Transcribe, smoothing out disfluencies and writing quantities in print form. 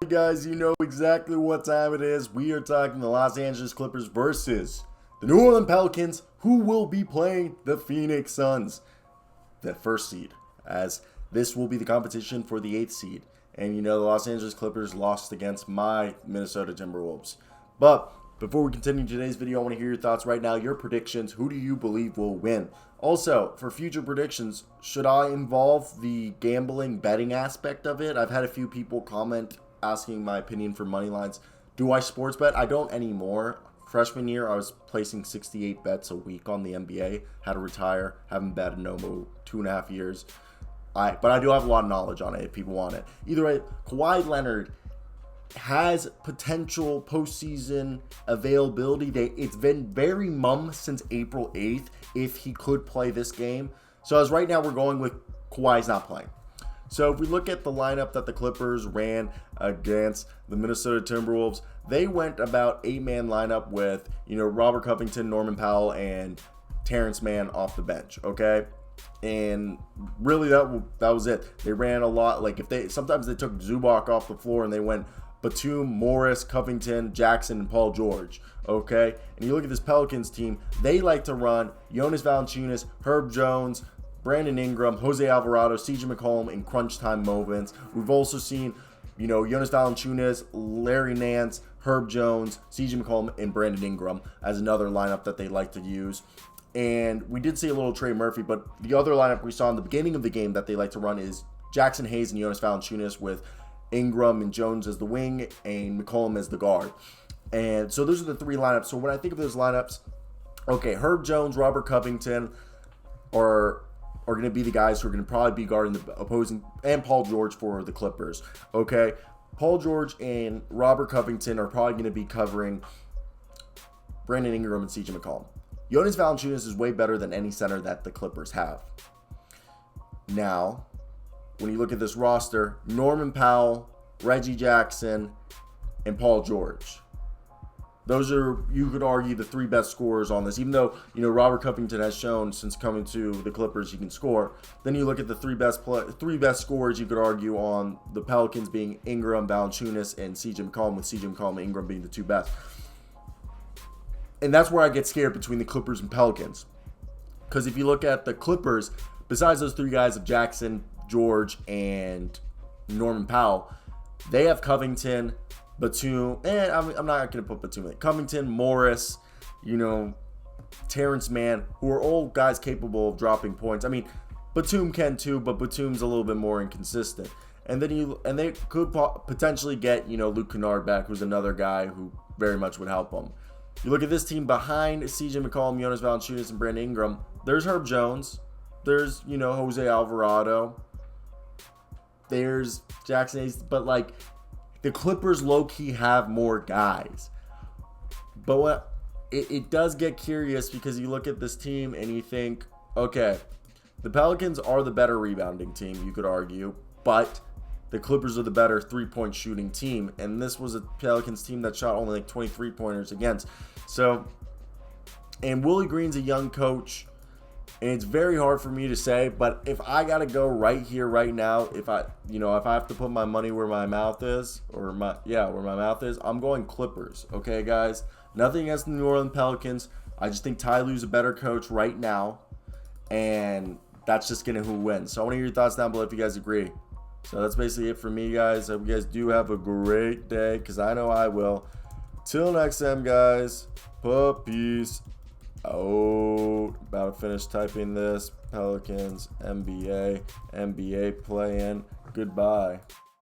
Hey guys, you know exactly what time it is. We are talking the Los Angeles Clippers versus the New Orleans Pelicans, who will be playing the Phoenix Suns, the first seed, as this will be the competition for the 8th seed. And you know the Los Angeles Clippers lost against my Minnesota Timberwolves. But before we continue today's video, I want to hear your thoughts right now, your predictions. Who do you believe will win? Also, for future predictions, should I involve the gambling betting aspect of it? I've had a few people comment asking my opinion for money lines. Do I sports bet? I don't anymore. Freshman year, I was placing 68 bets a week on the NBA. Had to retire. Haven't betted no more 2.5 years. But I do have a lot of knowledge on it if people want it. Either way, Kawhi Leonard has potential postseason availability. It's been very mum since April 8th if he could play this game. So as right now, we're going with Kawhi's not playing. So if we look at the lineup that the Clippers ran against the Minnesota Timberwolves, they went about 8-man lineup with, Robert Covington, Norman Powell, and Terrence Mann off the bench, okay? And really that was it. They ran a lot. Like sometimes they took Zubac off the floor and they went Batum, Morris, Covington, Jackson, and Paul George, okay? And you look at this Pelicans team, they like to run Jonas Valanciunas, Herb Jones, Brandon Ingram, Jose Alvarado, CJ McCollum in crunch time moments. We've also seen, Jonas Valanciunas, Larry Nance, Herb Jones, CJ McCollum, and Brandon Ingram as another lineup that they like to use. And we did see a little Trey Murphy, but the other lineup we saw in the beginning of the game that they like to run is Jackson Hayes and Jonas Valanciunas with Ingram and Jones as the wing and McCollum as the guard. And so those are the three lineups. So when I think of those lineups, okay, Herb Jones, Robert Covington are going to be the guys who are going to probably be guarding the opposing, and Paul George for the Clippers, okay? Paul George and Robert Covington are probably going to be covering Brandon Ingram and CJ McCollum. Jonas Valanciunas is way better than any center that the Clippers have. Now, when you look at this roster, Norman Powell, Reggie Jackson, and Paul George. Those are, you could argue, the three best scorers on this. Even though, Robert Covington has shown since coming to the Clippers he can score. Then you look at the three best scorers, you could argue, on the Pelicans being Ingram, Valanciunas, and CJ McCollum, with CJ McCollum and Ingram being the two best. And that's where I get scared between the Clippers and Pelicans. Because if you look at the Clippers, besides those three guys of Jackson, George, and Norman Powell, they have Covington, Batum, and I'm not going to put Batum in it. Covington, Morris, Terrence Mann, who are all guys capable of dropping points. I mean, Batum can too, but Batum's a little bit more inconsistent. And then they could potentially get, Luke Kennard back, who's another guy who very much would help them. You look at this team behind CJ McCollum, Jonas Valanciunas, and Brandon Ingram. There's Herb Jones. There's, Jose Alvarado. There's Jackson Hayes. But, the Clippers low-key have more guys. But it does get curious because you look at this team and you think, okay, the Pelicans are the better rebounding team, you could argue, but the Clippers are the better three-point shooting team. And this was a Pelicans team that shot only 23-pointers against. So, and Willie Green's a young coach. And it's very hard for me to say, but if I got to go right here, right now, if I have to put my money where my mouth is, where my mouth is, I'm going Clippers. Okay, guys? Nothing against the New Orleans Pelicans. I just think Ty Lue's a better coach right now, and that's just going to who wins. So I want to hear your thoughts down below if you guys agree. So that's basically it for me, guys. I hope you guys do have a great day, because I know I will. Till next time, guys. Peace. About to finish typing this. Pelicans, NBA play-in. Goodbye.